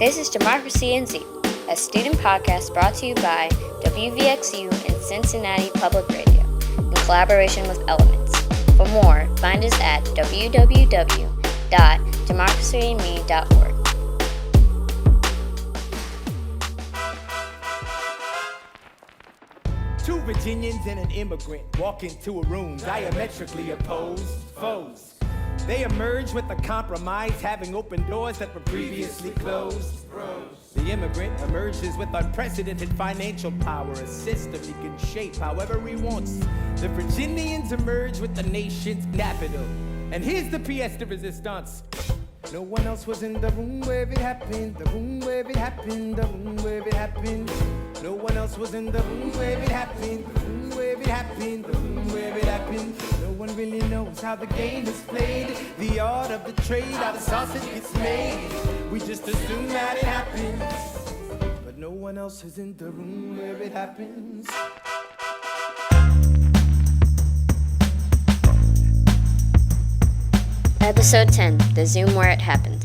This is Democracy in Z, a student podcast brought to you by WVXU and Cincinnati Public Radio in collaboration with Elements. For more, find us at www.democracyandme.org. Two Virginians and an immigrant walk into a room diametrically opposed foes. They emerge with a compromise, having opened doors that were previously closed. The immigrant emerges with unprecedented financial power, a system he can shape however he wants. The Virginians emerge with the nation's capital. And here's the pièce de résistance. No one else was in the room where it happened, the room where it happened, the room where it happened. No one else was in the room where it happened, the room where it happened, the room where it happened. No one really knows how the game is played, the art of the trade, how the sausage gets made. We just assume that it happens, but no one else is in the room where it happens. Episode 10, The Zoom Where It Happened.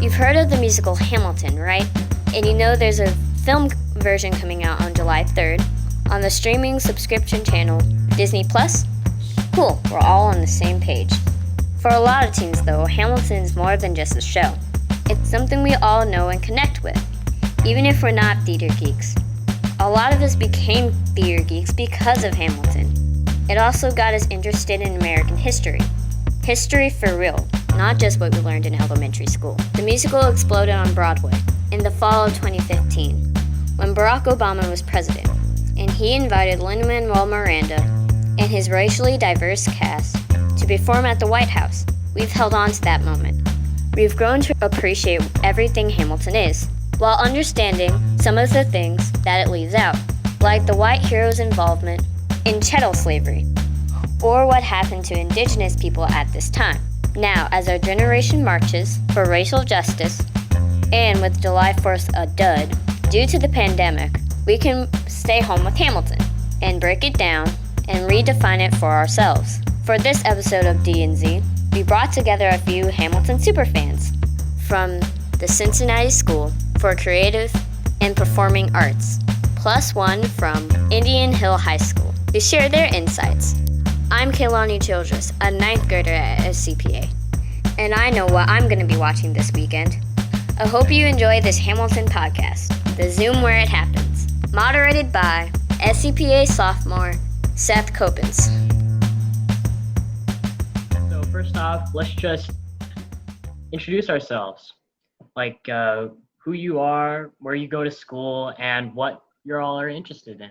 You've heard of the musical Hamilton, right? And you know there's a film version coming out on July 3rd on the streaming subscription channel Disney+. Cool, we're all on the same page. For a lot of teens though, Hamilton's more than just a show. It's something we all know and connect with, even if we're not theater geeks. A lot of us became theater geeks because of Hamilton. It also got us interested in American history. History for real, not just what we learned in elementary school. The musical exploded on Broadway in the fall of 2015, when Barack Obama was president, and he invited Lin-Manuel Miranda and his racially diverse cast to perform at the White House. We've held on to that moment. We've grown to appreciate everything Hamilton is, while understanding some of the things that it leaves out, like the white hero's involvement in chattel slavery, or what happened to Indigenous people at this time. Now, as our generation marches for racial justice, and with July 4th a dud, due to the pandemic, we can stay home with Hamilton and break it down and redefine it for ourselves. For this episode of D&Z, we brought together a few Hamilton superfans from the Cincinnati School for Creative and Performing Arts, plus one from Indian Hill High School, to share their insights. I'm Kaylani Childress, a 9th grader at SCPA, and I know what I'm going to be watching this weekend. I hope you enjoy this Hamilton podcast, The Zoom Where It Happens, moderated by SCPA sophomore Seth Copens. So first off, let's just introduce ourselves, like who you are, where you go to school, and what you all are interested in.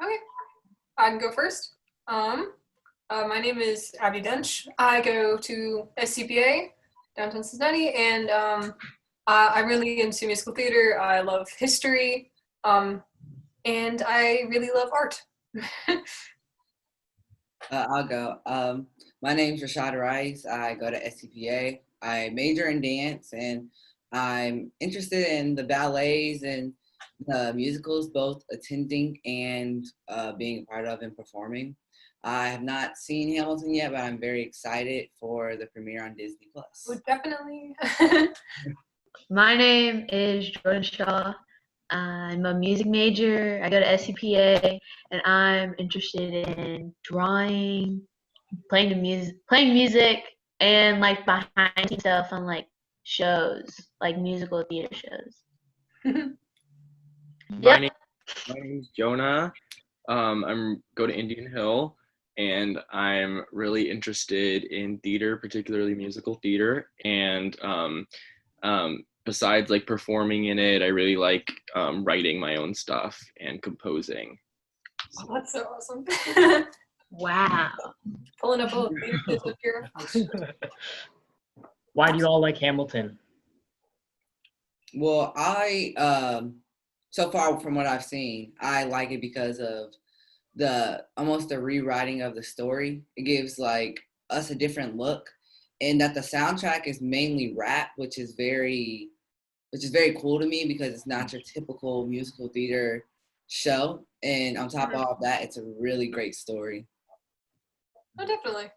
Okay, I can go first. My name is Abby Dench. I go to SCPA, downtown Cincinnati, and I'm really into musical theater. I love history, and I really love art. I'll go. My name's Rashad Rice. I go to SCPA. I major in dance, and I'm interested in the ballets and the musicals, both attending and being a part of and performing. I have not seen Hamilton yet, but I'm very excited for the premiere on Disney+. Oh, definitely. My name is Jordan Shaw. I'm a music major. I go to SCPA, and I'm interested in drawing, playing music, and like behind stuff on like shows, like musical theater shows. My name's Jonah. I'm go to Indian Hill, and I'm really interested in theater, particularly musical theater. And besides like performing in it, I really like writing my own stuff and composing. Oh, that's so awesome. Wow. Pulling up all the theater kids up here. Why do you all like Hamilton? Well, so far from what I've seen, I like it because of almost the rewriting of the story. It gives like us a different look, and that the soundtrack is mainly rap, which is very cool to me because it's not your typical musical theater show. And on top of all of that, it's a really great story. Oh, definitely.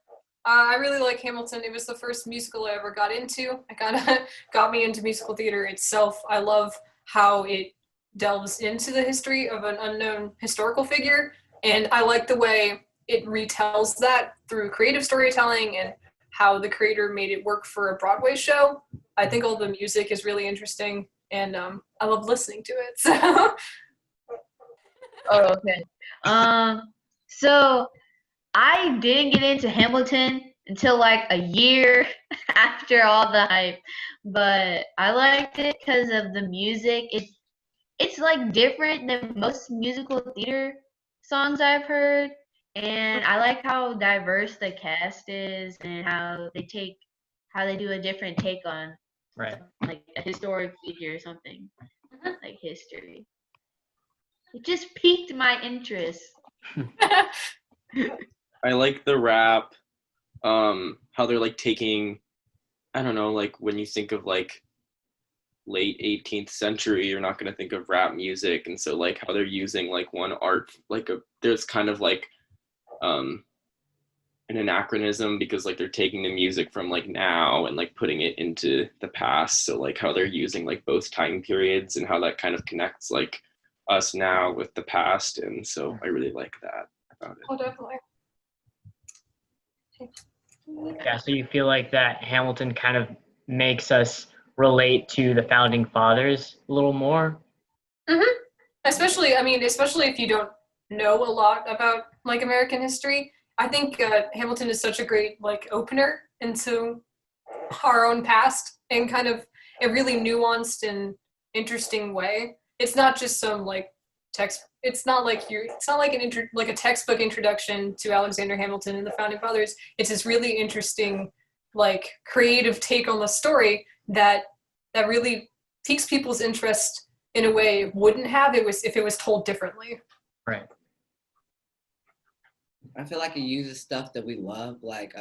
I really like Hamilton. It was the first musical I ever got into. It kind of got me into musical theater itself. I love how it delves into the history of an unknown historical figure, and I like the way it retells that through creative storytelling and how the creator made it work for a Broadway show. I think all the music is really interesting, and I love listening to it. So. Oh, okay. So I didn't get into Hamilton until like a year after all the hype, but I liked it because of the music. It's like different than most musical theater songs I've heard, and I like how diverse the cast is and how they do a different take on Right. like a historic figure or something like history. It just piqued my interest. I like the rap, how they're like taking, I don't know, like when you think of like late 18th century, you're not going to think of rap music. And so like how they're using like one art, like there's kind of like an anachronism because like they're taking the music from like now and like putting it into the past. So like how they're using like both time periods and how that kind of connects like us now with the past. And so I really like that about it. Oh, definitely. Yeah, so you feel like that Hamilton kind of makes us relate to the founding fathers a little more? Especially if you don't know a lot about like American history. I think Hamilton is such a great like opener into our own past in kind of a really nuanced and interesting way. It's not just some like text. It's not like a textbook introduction to Alexander Hamilton and the founding fathers. It's this really interesting like creative take on the story that really piques people's interest in a way it wouldn't have if it was told differently. Right. I feel like it uses stuff that we love, like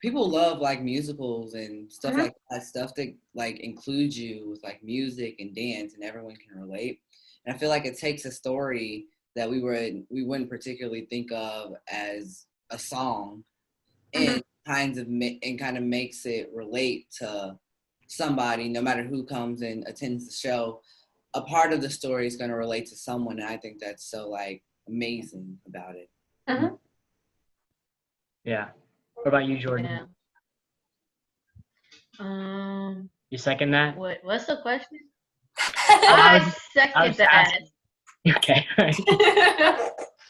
people love like musicals and stuff like that, stuff that like includes you with like music and dance, and everyone can relate. And I feel like it takes a story that we wouldn't particularly think of as a song, and kind of makes it relate to somebody, no matter who comes and attends the show. A part of the story is going to relate to someone, and I think that's so like amazing about it. Yeah. What about you, Jordan? Yeah. You second that? What's the question? I I second that. asking. Okay.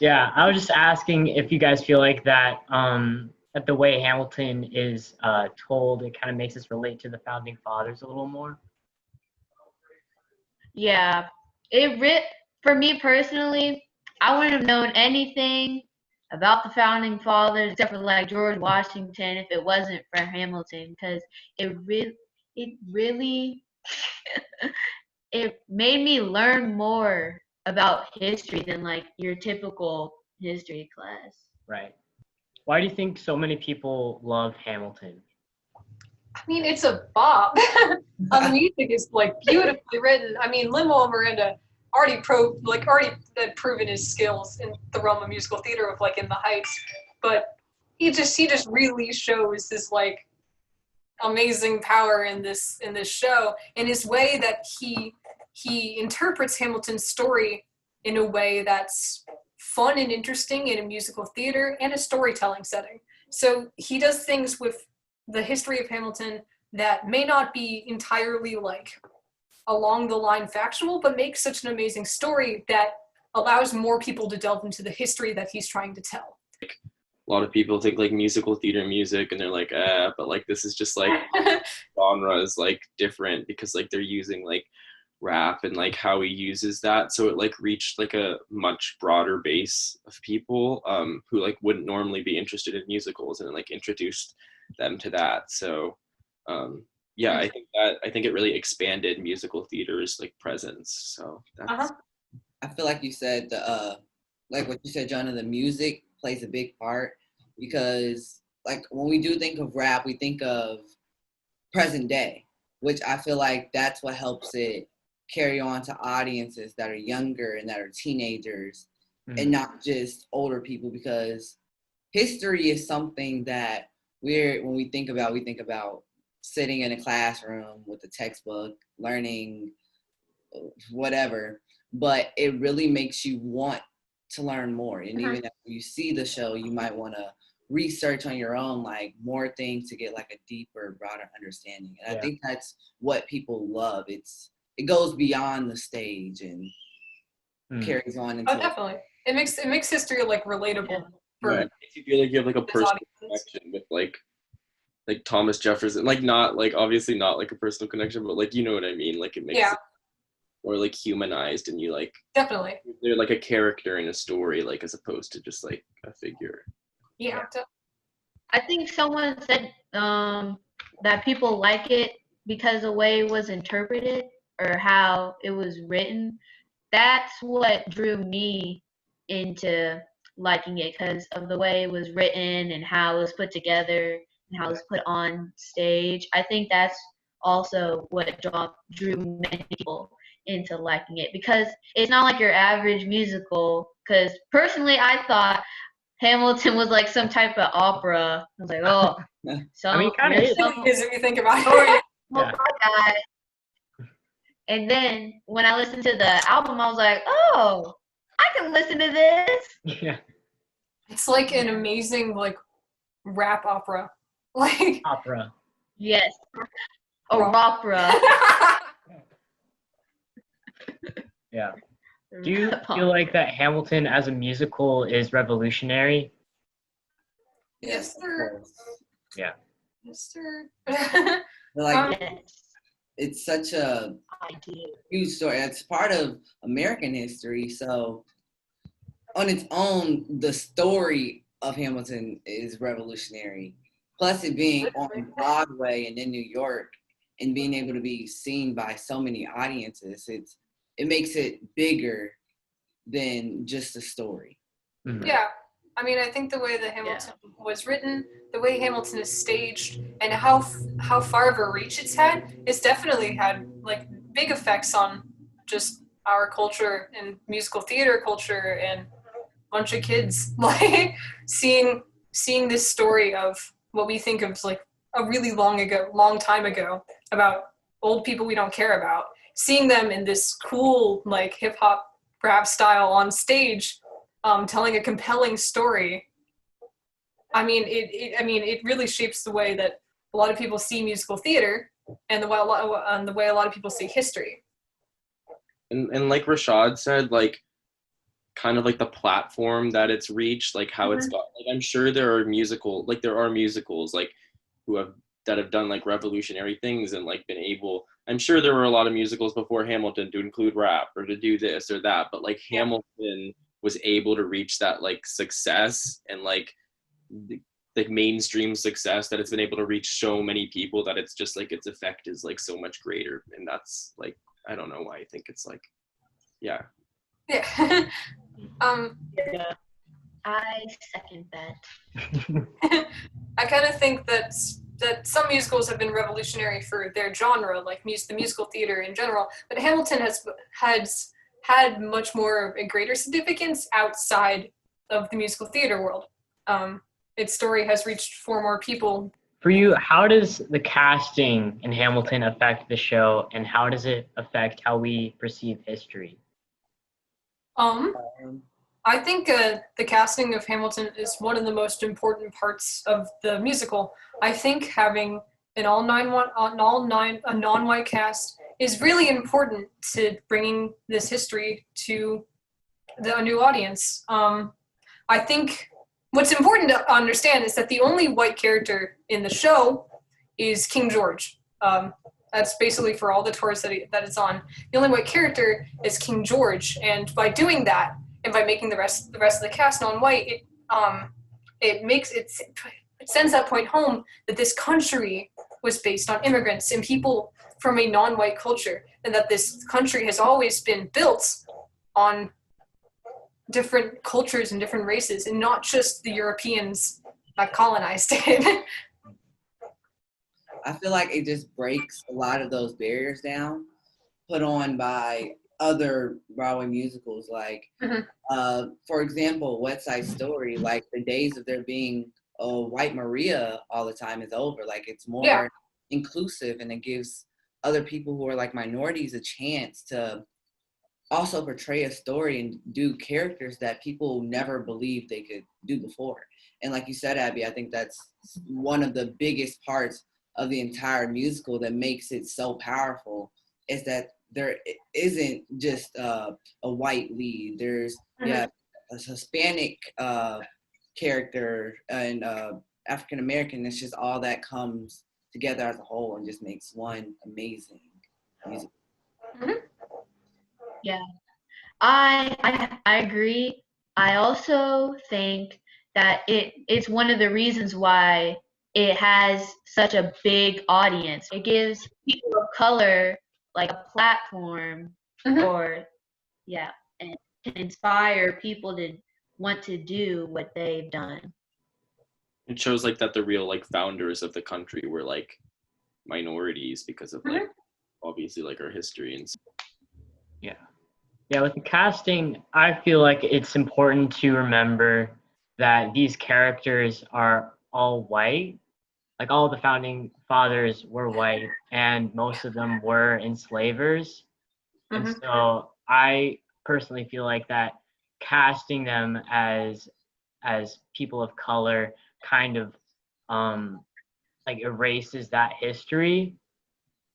Yeah, I was just asking if you guys feel like that that the way Hamilton is told, it kind of makes us relate to the founding fathers a little more. Yeah, for me personally, I wouldn't have known anything about the founding fathers except for like George Washington if it wasn't for Hamilton, because it really it made me learn more about history than like your typical history class. Right. Why do you think so many people love Hamilton? I mean, it's a bop. The music is like beautifully written. I mean, Lin-Manuel Miranda already had proven his skills in the realm of musical theater of like In the Heights, but he just really shows this like amazing power in this show, and his way that he interprets Hamilton's story in a way that's fun and interesting in a musical theater and a storytelling setting. So he does things with the history of Hamilton that may not be entirely like along the line factual, but makes such an amazing story that allows more people to delve into the history that he's trying to tell. A lot of people think like musical theater music and they're like, but like this is just like genre is like different because like they're using like rap and like how he uses that, so it like reached like a much broader base of people who like wouldn't normally be interested in musicals, and like introduced them to that. So yeah, I think it really expanded musical theater's like presence. So that's I feel like you said like what you said, Jonah, the music plays a big part, because like when we do think of rap, we think of present day, which I feel like that's what helps it carry on to audiences that are younger and that are teenagers and not just older people, because history is something that when we think about sitting in a classroom with a textbook, learning whatever, but it really makes you want to learn more. And even after you see the show, you might want to research on your own, like more things to get like a deeper, broader understanding. And I think that's what people love. It goes beyond the stage and carries on into definitely. It makes history like relatable for It makes you feel like you have like a personal audiences. connection with like Thomas Jefferson, like not like obviously not like a personal connection, but like you know what I mean. Like it makes it more like humanized, and you like definitely. they're like a character in a story, like as opposed to just like a figure. Yeah. I think someone said that people like it because the way it was interpreted or how it was written. That's what drew me into liking it, because of the way it was written and how it was put together and how it was put on stage. I think that's also what drew many people into liking it, because it's not like your average musical. Because personally, I thought Hamilton was like some type of opera. I was like, oh, I mean, kind of is. If you think about it. Guy. And then when I listened to the album, I was like, oh, I can listen to this. Yeah. It's like an amazing like rap opera. Like Opera. Yes. Or opera. Yeah. Do you feel like that Hamilton as a musical is revolutionary? Yes, sir. Yeah. Yes, sir. like Yes. it's such a huge story. It's part of American history. So on its own, the story of Hamilton is revolutionary. Plus it being on Broadway and in New York and being able to be seen by so many audiences, it makes it bigger than just a story. Mm-hmm. Yeah. I mean, I think the way that Hamilton was written, the way Hamilton is staged, and how far of a reach it's definitely had like big effects on just our culture and musical theater culture, and a bunch of kids like seeing this story of what we think of as like a really long time ago about old people we don't care about, seeing them in this cool like hip hop rap style on stage. Telling a compelling story. I mean, it really shapes the way that a lot of people see musical theater, and the way a lot of people see history. And like Rashad said, like kind of like the platform that it's reached, like how it's got. Like I'm sure there are musicals like that have done like revolutionary things and like been able. I'm sure there were a lot of musicals before Hamilton to include rap or to do this or that, but like Hamilton was able to reach that like success and like mainstream success, that it's been able to reach so many people that it's just like its effect is like so much greater. And that's like, I don't know why I think it's like, yeah. Yeah. Yeah. I second that. I kind of think that some musicals have been revolutionary for their genre, like the musical theater in general, but Hamilton has had much more a greater significance outside of the musical theater world. Its story has reached far more people. For you, how does the casting in Hamilton affect the show, and how does it affect how we perceive history? I think the casting of Hamilton is one of the most important parts of the musical. I think having a non-white cast is really important to bringing this history to a new audience. I think what's important to understand is that the only white character in the show is King George. That's basically for all the tours that it's on. The only white character is King George, and by doing that, and by making the rest of the cast non-white, it sends that point home that this country was based on immigrants and people from a non-white culture, and that this country has always been built on different cultures and different races, and not just the Europeans that colonized it. I feel like it just breaks a lot of those barriers down put on by other Broadway musicals. Like, for example, West Side Story, like the days of there being a white Maria all the time is over. Like, it's more inclusive, and it gives other people who are like minorities a chance to also portray a story and do characters that people never believed they could do before. And like you said, Abby, I think that's one of the biggest parts of the entire musical that makes it so powerful, is that there isn't just a white lead. There's a Hispanic character and African American. It's just all that comes together as a whole and just makes one amazing musical. Yeah, I agree. I also think that it's one of the reasons why it has such a big audience. It gives people of color like a platform, or and can inspire people to want to do what they've done. It shows like that the real like founders of the country were like minorities because of like obviously like our history and stuff. Yeah, with the casting, I feel like it's important to remember that these characters are all white. Like, all the founding fathers were white, and most of them were enslavers. And so I personally feel like that casting them as people of color kind of like erases that history,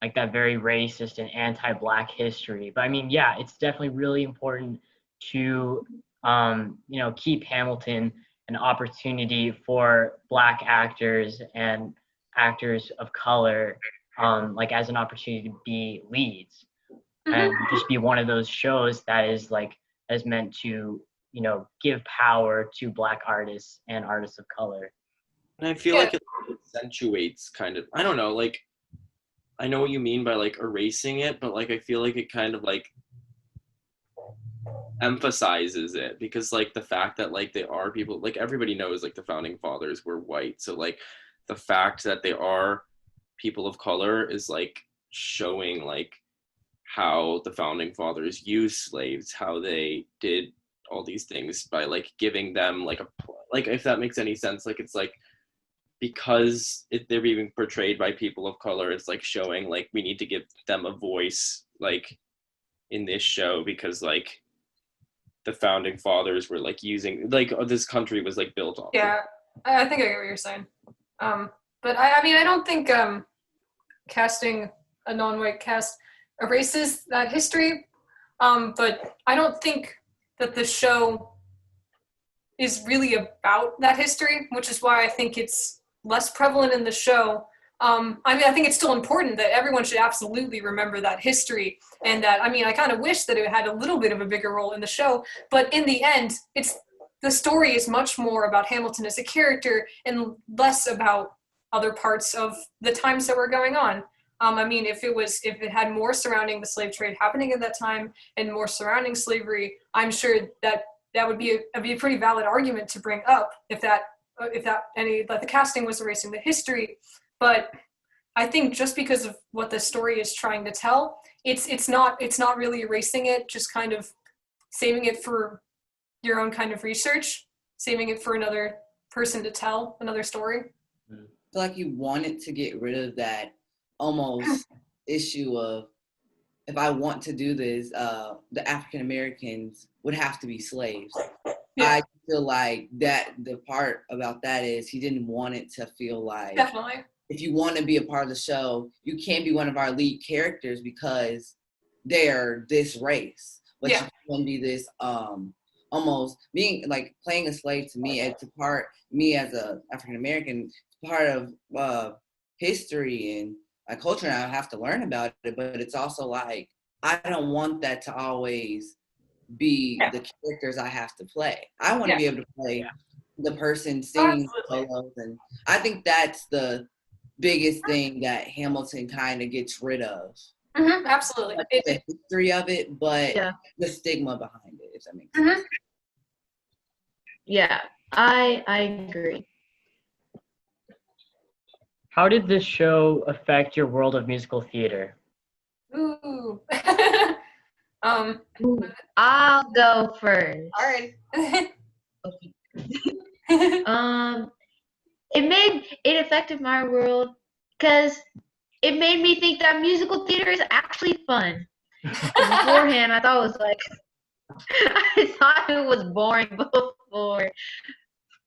like that very racist and anti-Black history. But I mean, yeah, it's definitely really important to keep Hamilton an opportunity for Black actors and actors of color, like as an opportunity to be leads, and just be one of those shows that is meant to give power to Black artists and artists of color. And I feel like it accentuates kind of, I don't know, like, I know what you mean by like erasing it, but like I feel like it kind of like emphasizes it, because like the fact that like they are people, like everybody knows like the founding fathers were white, so like the fact that they are people of color is like showing like how the founding fathers used slaves, how they did all these things by like giving them like if that makes any sense, like it's like because they're being portrayed by people of color, it's like showing like we need to give them a voice like in this show, because like the founding fathers were like using like this country was like built off. I think I get what you're saying, but I mean I don't think casting a non-white cast erases that history, but I don't think that the show is really about that history, which is why I think it's less prevalent in the show. I mean, I think it's still important that everyone should absolutely remember that history, and that, I mean, I kind of wish that it had a little bit of a bigger role in the show, but in the end, the story is much more about Hamilton as a character and less about other parts of the times that were going on. I mean, if it had more surrounding the slave trade happening at that time and more surrounding slavery, I'm sure that would be a pretty valid argument to bring up if the casting was erasing the history. But I think just because of what the story is trying to tell, it's not really erasing it, just kind of saving it for your own kind of research, saving it for another person to tell another story. I feel like you wanted to get rid of that almost issue of, if I want to do this, the African Americans would have to be slaves. I feel like that the part about that is he didn't want it to feel like, definitely, if you want to be a part of the show, you can't be one of our lead characters because they're this race. But you can be this almost being like playing a slave. To me, it's a part, me as a African American, part of history and my culture, and I have to learn about it. But it's also like, I don't want that to always be the characters I have to play. I want to be able to play the person singing solos, and I think that's the biggest thing that Hamilton kind of gets rid of. Absolutely, like the history of it, but the stigma behind it, if that makes sense. Yeah, I agree. How did this show affect your world of musical theater? Ooh. Ooh, I'll go first. All right. It affected my world because it made me think that musical theater is actually fun. Beforehand, I thought it was like I thought it was boring before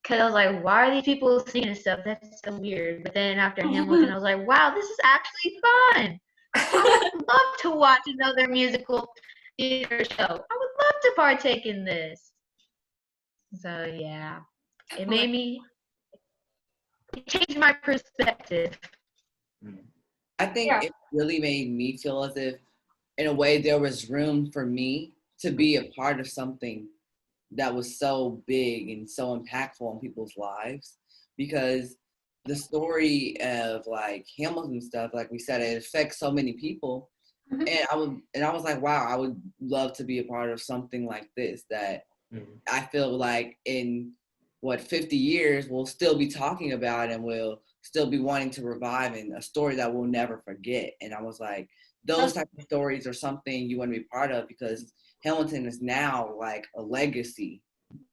because I was like, why are these people singing and stuff? That's so weird. But then after Hamilton, I was like, wow, this is actually fun. I would love to watch another musical theater show. I would love to partake in this. So yeah, it changed my perspective. I think Yeah. it really made me feel as if, in a way, there was room for me to be a part of something that was so big and so impactful in people's lives, because the story of like Hamilton stuff, like we said, it affects so many people. Mhm. And I was like, wow, I would love to be a part of something like this that I feel like in 50 years we'll still be talking about and we'll still be wanting to revive, and a story that we'll never forget. And I was like, those type of stories are something you want to be part of, because Hamilton is now like a legacy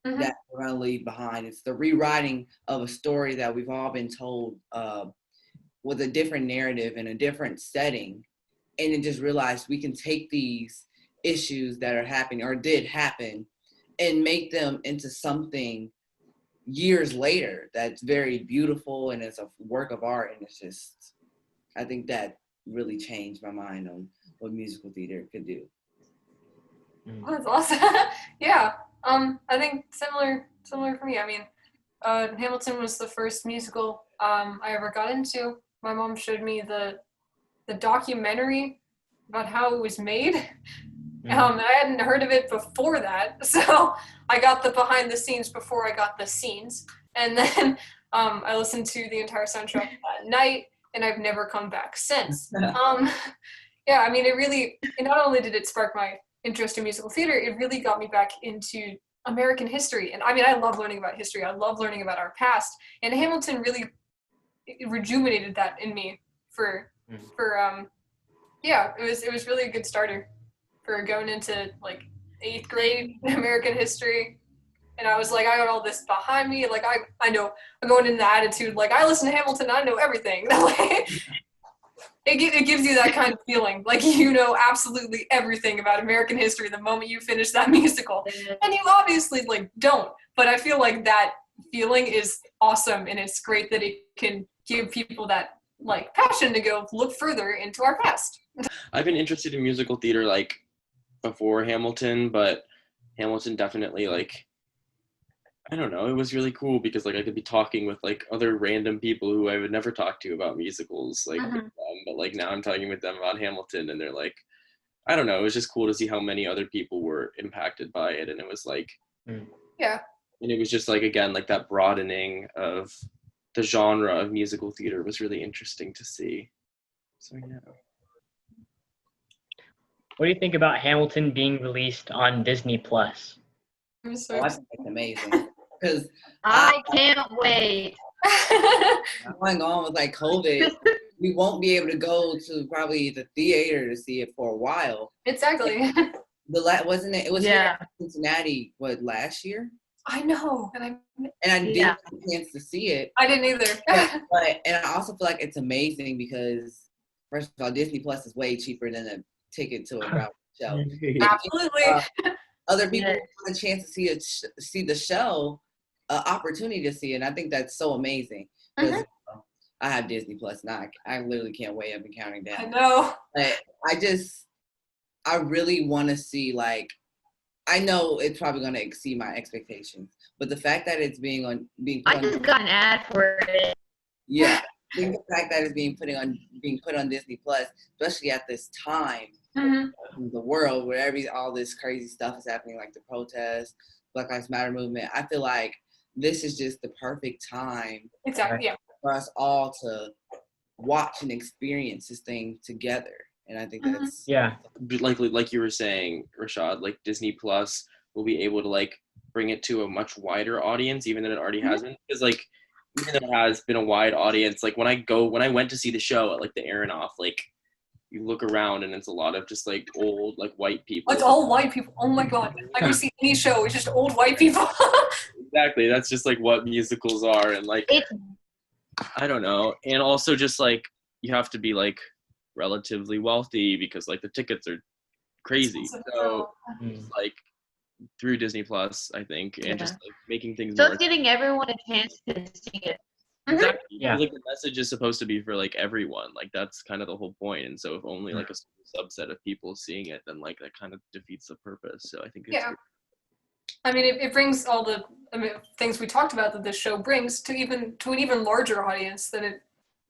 Mhm. that we're going to leave behind. It's the rewriting of a story that we've all been told with a different narrative and a different setting. And then just realized we can take these issues that are happening or did happen and make them into something years later that's very beautiful and it's a work of art. And it's just, I think that really changed my mind on what musical theater could do. That's awesome. Yeah. I think similar for me. I mean, Hamilton was the first musical I ever got into. My mom showed me the documentary about how it was made. I hadn't heard of it before that, so I got the behind the scenes before I got the scenes, and then I listened to the entire soundtrack that night, and I've never come back since. Yeah, I mean, not only did it spark my interest in musical theater, it really got me back into American history. And I mean, I love learning about history. I love learning about our past, and Hamilton really rejuvenated that in me for yeah, it was really a good starter for going into like 8th grade American history. And I was like, I got all this behind me. Like I know I'm going in the attitude like I listen to Hamilton, I know everything. It gives you that kind of feeling, like you know absolutely everything about American history the moment you finish that musical, and you obviously like don't. But I feel like that feeling is awesome, and it's great that it can give people that like passion to go look further into our past. I've been interested in musical theater like before Hamilton, but Hamilton definitely like, I don't know, it was really cool because like I could be talking with like other random people who I would never talk to about musicals, like with them, but like now I'm talking with them about Hamilton and they're like, I don't know, it was just cool to see how many other people were impacted by it. And it was like, yeah, and it was just like, again, like that broadening of the genre of musical theater was really interesting to see. So yeah. What do you think about Hamilton being released on Disney Plus? I'm so I think it's amazing because I can't wait. going on with like COVID, we won't be able to go to probably the theater to see it for a while. Exactly. Wasn't it? It was here in Cincinnati, last year? I know, and I didn't have a chance to see it. I didn't either. And I also feel like it's amazing because, first of all, Disney Plus is way cheaper than a ticket to a Broadway show. Absolutely. Other people have a chance to see the show, opportunity to see it. And I think that's so amazing. Because I have Disney Plus now. I literally can't wait. I've been counting down. I know. But I really want to see, like, I know it's probably going to exceed my expectations, but the fact that it's being put I just got an ad for it. Yeah, I think the fact that it's being put on Disney Plus, especially at this time in the world where all this crazy stuff is happening, like the protests, Black Lives Matter movement. I feel like this is just the perfect time for us all to watch and experience this thing together. And I think that's like you were saying, Rashad, like Disney Plus will be able to like bring it to a much wider audience, even than it already has been. Because like even though it has been a wide audience, like when I went to see the show at like the Aronoff, like you look around and it's a lot of just like old like white people. It's all white people. Oh my god! I go see any show, it's just old white people. Exactly. That's just like what musicals are, and like It's I don't know, and also just like you have to be like relatively wealthy because like the tickets are crazy. So like through Disney Plus, I think, and just like making things so more. it's giving everyone a chance to see it. Exactly. Yeah. Like the message is supposed to be for like everyone. Like that's kind of the whole point. And so if only like a subset of people seeing it, then like that kind of defeats the purpose. So I think it's I mean, it brings all the things we talked about that this show brings to an even larger audience than it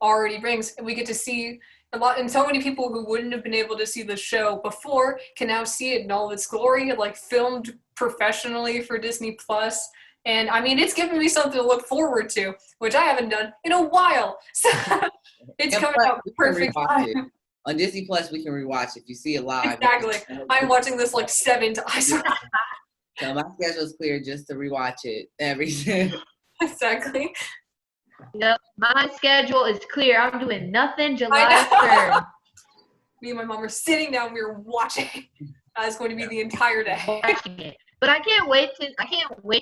already brings. And we get to see a lot, and so many people who wouldn't have been able to see the show before can now see it in all its glory, like filmed professionally for Disney Plus. And I mean, it's given me something to look forward to, which I haven't done in a while. So it's coming out perfect time. On Disney Plus, we can rewatch if you see it live. Exactly. I'm watching this like 7 times. So my schedule's clear just to rewatch it every day. Exactly. Yep, my schedule is clear. I'm doing nothing July 3rd. Me and my mom are sitting down. We were watching. It's going to be the entire day. Watching it. But I can't wait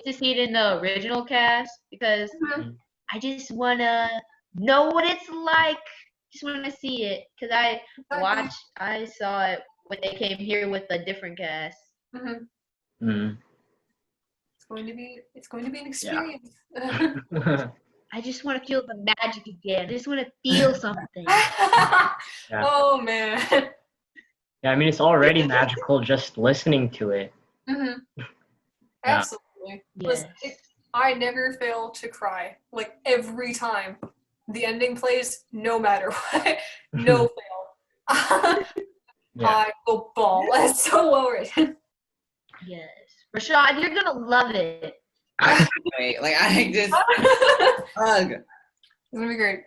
to see it in the original cast because I just wanna know what it's like. Just wanna see it because I saw it when they came here with a different cast. It's going to be an experience. Yeah. I just want to feel the magic again. I just want to feel something. Oh man. Yeah, I mean it's already magical just listening to it. Absolutely. Yes. Listen, I never fail to cry. Like every time the ending plays, no matter what, no fail. I will bawl. It's so well written. Yes. Rashad, you're gonna love it. Wait, like I just hug. It's gonna be great.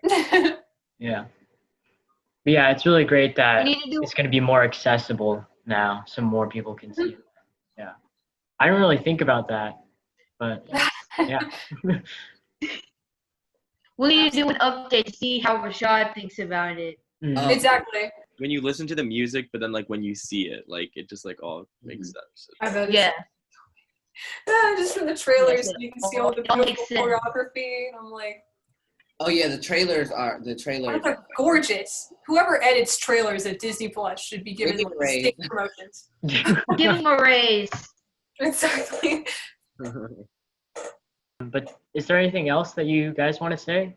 Yeah. But yeah, it's really great that We need to do- it's going to be more accessible now, so more people can see it. Yeah. I don't really think about that, but yeah. We need to do an update to see how Rashad thinks about it. Exactly. when you listen to the music, but then like when you see it, like it just like all makes sense. I bet. Yeah. Just from the trailers, Yes, you can see all the it all beautiful makes sense. choreography, and I'm like, Oh yeah, the trailers. they're gorgeous. Whoever edits trailers at Disney Plus should be given Give like a raise. state promotions. Give him a raise. Exactly. But is there anything else that you guys want to say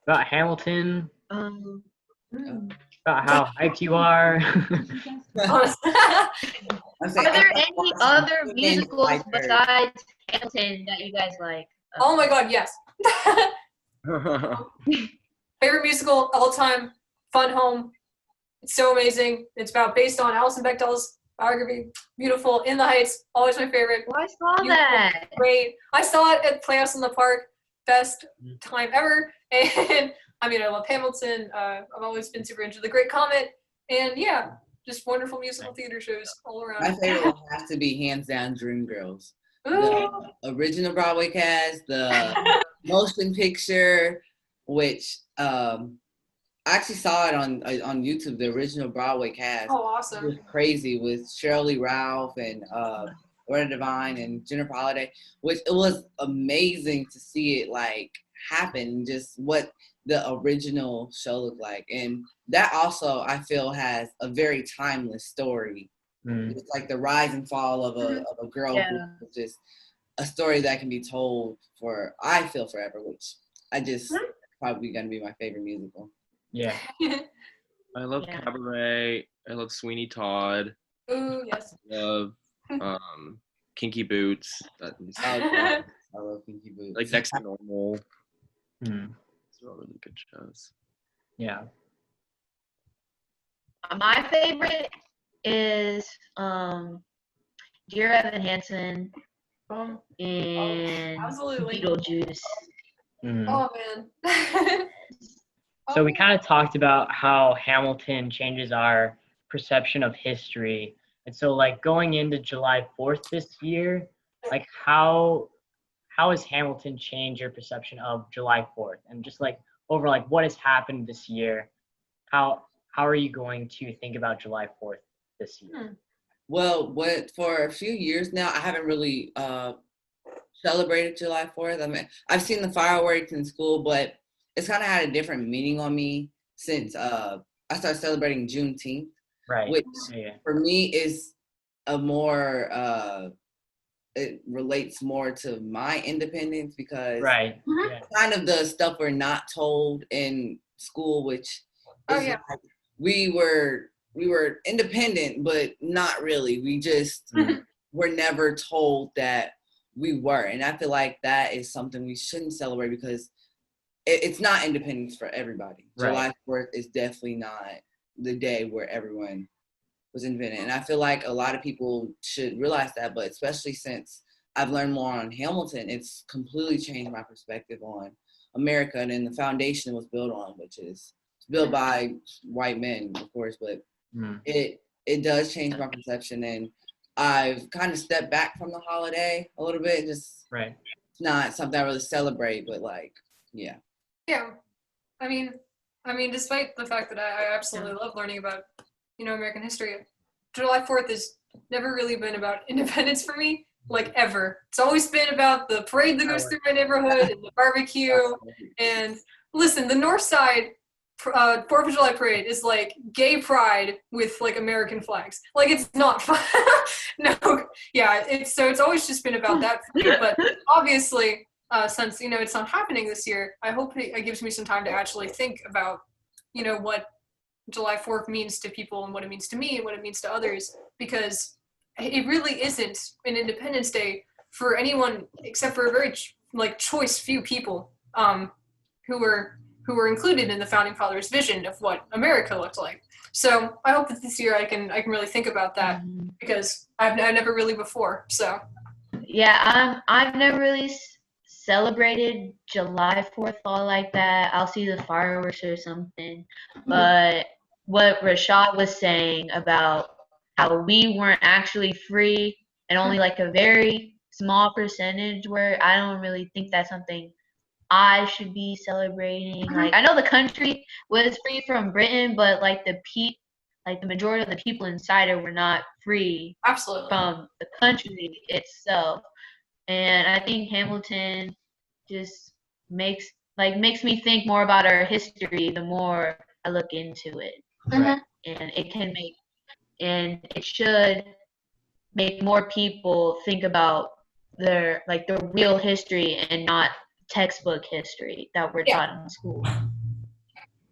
about Hamilton? About how hyped you are? Honestly. Are there any other musicals besides Hamilton that you guys like? Oh my god, yes. Favorite musical all time, Fun Home. It's so amazing. It's based on Alison Bechdel's biography. Beautiful. In the Heights, always my favorite. Oh, I saw that. Great. I saw it at Playhouse in the Park. Best time ever. And I mean, I love Hamilton. I've always been super into The Great Comet. And yeah, just wonderful musical theater shows all around. My favorite will have to be hands down Dreamgirls. Ooh. The original Broadway cast, the motion picture, which I actually saw it on YouTube. The original Broadway cast. Oh, It awesome. was crazy with Shirley Ralph and Loretta Devine and Jennifer Holliday, which it was amazing to see it like happen. Just what the original show looked like, and that also I feel has a very timeless story. It's like the rise and fall of a girl who is just a story that can be told for, I feel, forever, which I just probably gonna be my favorite musical. Yeah. I love Cabaret. I love Sweeney Todd. Ooh, yes. I love Kinky Boots. I love Pinky Boots. Like Next to Normal. Hmm. These are all really good shows. Yeah. My favorite is Dear Evan Hansen and Absolutely. Beetlejuice. Oh man. So we kind of talked about how Hamilton changes our perception of history. And so like going into July 4th this year, like how has Hamilton changed your perception of July 4th? And just like over like what has happened this year, how how are you going to think about July 4th this year? Well, for a few years now, I haven't really celebrated July 4th. I mean, I've seen the fireworks in school, but it's kind of had a different meaning on me since I started celebrating Juneteenth, Right. which Yeah. for me is a more, it relates more to my independence because Right. Yeah. kind of the stuff we're not told in school, which is like we were independent, but not really. We just were never told that we were. And I feel like that is something we shouldn't celebrate because it's not independence for everybody. Right. July 4th is definitely not the day where everyone was invented. And I feel like a lot of people should realize that, but especially since I've learned more on Hamilton, it's completely changed my perspective on America and then the foundation it was built on, which is built by white men, of course, but it does change my perception. And I've kind of stepped back from the holiday a little bit. Just it's not something I really celebrate, but like, yeah. Yeah. I mean, despite the fact that I absolutely love learning about, American history, July 4th has never really been about independence for me, like ever. It's always been about the parade that goes through my neighborhood and the barbecue. And listen, the North Side 4th of July parade is like gay pride with like American flags. Like it's not fun. No, yeah, it's always just been about that for me. But obviously, since it's not happening this year, I hope it gives me some time to actually think about what July 4th means to people and what it means to me and what it means to others, because it really isn't an Independence Day for anyone except for a very choice few people who were included in the Founding Fathers' vision of what America looked like. So I hope that this year I can really think about that because I've never really before. So yeah, I've never really celebrated July 4th all like that. I'll see the fireworks or something, but what Rashad was saying about how we weren't actually free and only like a very small percentage were, I don't really think that's something I should be celebrating. Like I know the country was free from Britain, but like the majority of the people inside it were not free from the country itself. And I think Hamilton just makes me think more about our history the more I look into it. And it should make more people think about the real history and not textbook history that we're taught in school. I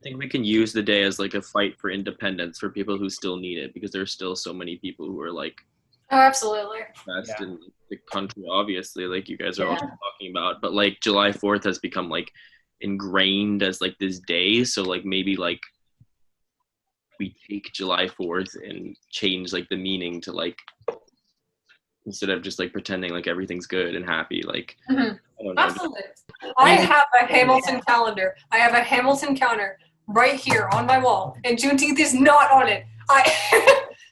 think we can use the day as like a fight for independence for people who still need it, because there's still so many people who are like absolutely best in the country, obviously, like you guys are also talking about, but like July 4th has become like ingrained as like this day, so like maybe like we take July 4th and change like the meaning to like, instead of just like pretending like everything's good and happy, like I don't know. Absolutely. I have a Hamilton calendar. I have a Hamilton counter right here on my wall, and Juneteenth is not on it.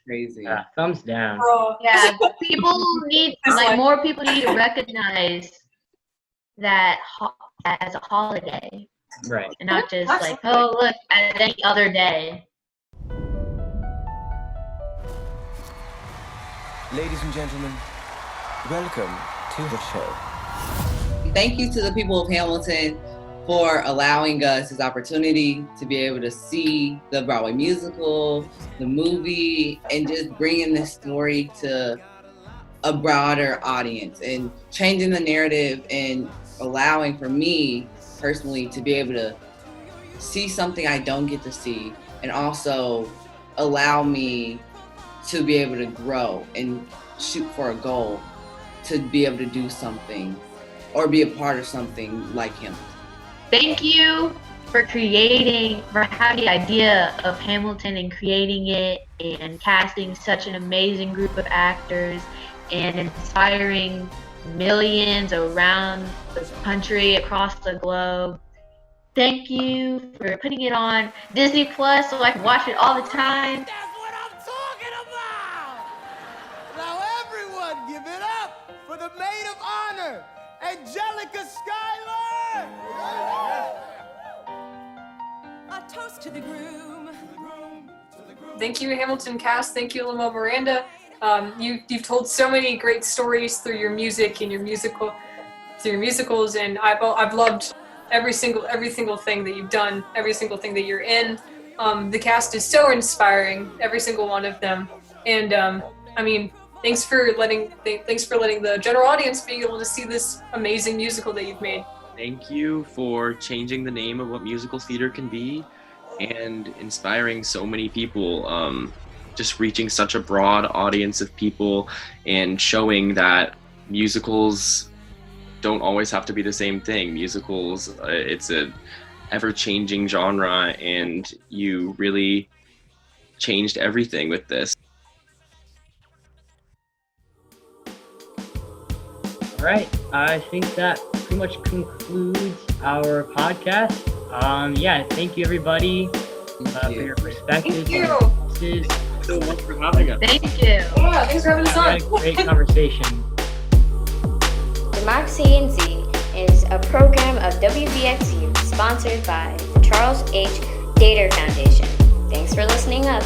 Crazy. Yeah, thumbs down. Yeah, people need more people need to recognize that as a holiday, right? And not just like, oh look, as any other day. Ladies and gentlemen, welcome to the show. Thank you to the people of Hamilton for allowing us this opportunity to be able to see the Broadway musical, the movie, and just bringing this story to a broader audience and changing the narrative and allowing for me personally to be able to see something I don't get to see, and also allow me to be able to grow and shoot for a goal to be able to do something or be a part of something like him. Thank you for having the idea of Hamilton and creating it and casting such an amazing group of actors and inspiring millions around the country, across the globe. Thank you for putting it on Disney Plus so I can watch it all the time. That's what I'm talking about! Now everyone give it up for the maid of honor, Angelica Schuyler! A toast to the groom. thank you, Hamilton cast. Thank you, Lin-Manuel Miranda. You've told so many great stories through your music and your musicals, and I've loved every single thing that you've done, every single thing that you're in. The cast is so inspiring, every single one of them, and I mean, thanks for letting the general audience be able to see this amazing musical that you've made. Thank you for changing the name of what musical theater can be and inspiring so many people, just reaching such a broad audience of people and showing that musicals don't always have to be the same thing. Musicals, it's a ever-changing genre, and you really changed everything with this. All right, I think that pretty much concludes our podcast. Yeah, thank you everybody for your perspectives. Thank you. So much for having us. Thank you. Yeah, thanks for having us We on. had a great conversation. Democracy in Z is a program of WVXU sponsored by the Charles H. Dater Foundation. Thanks for listening up.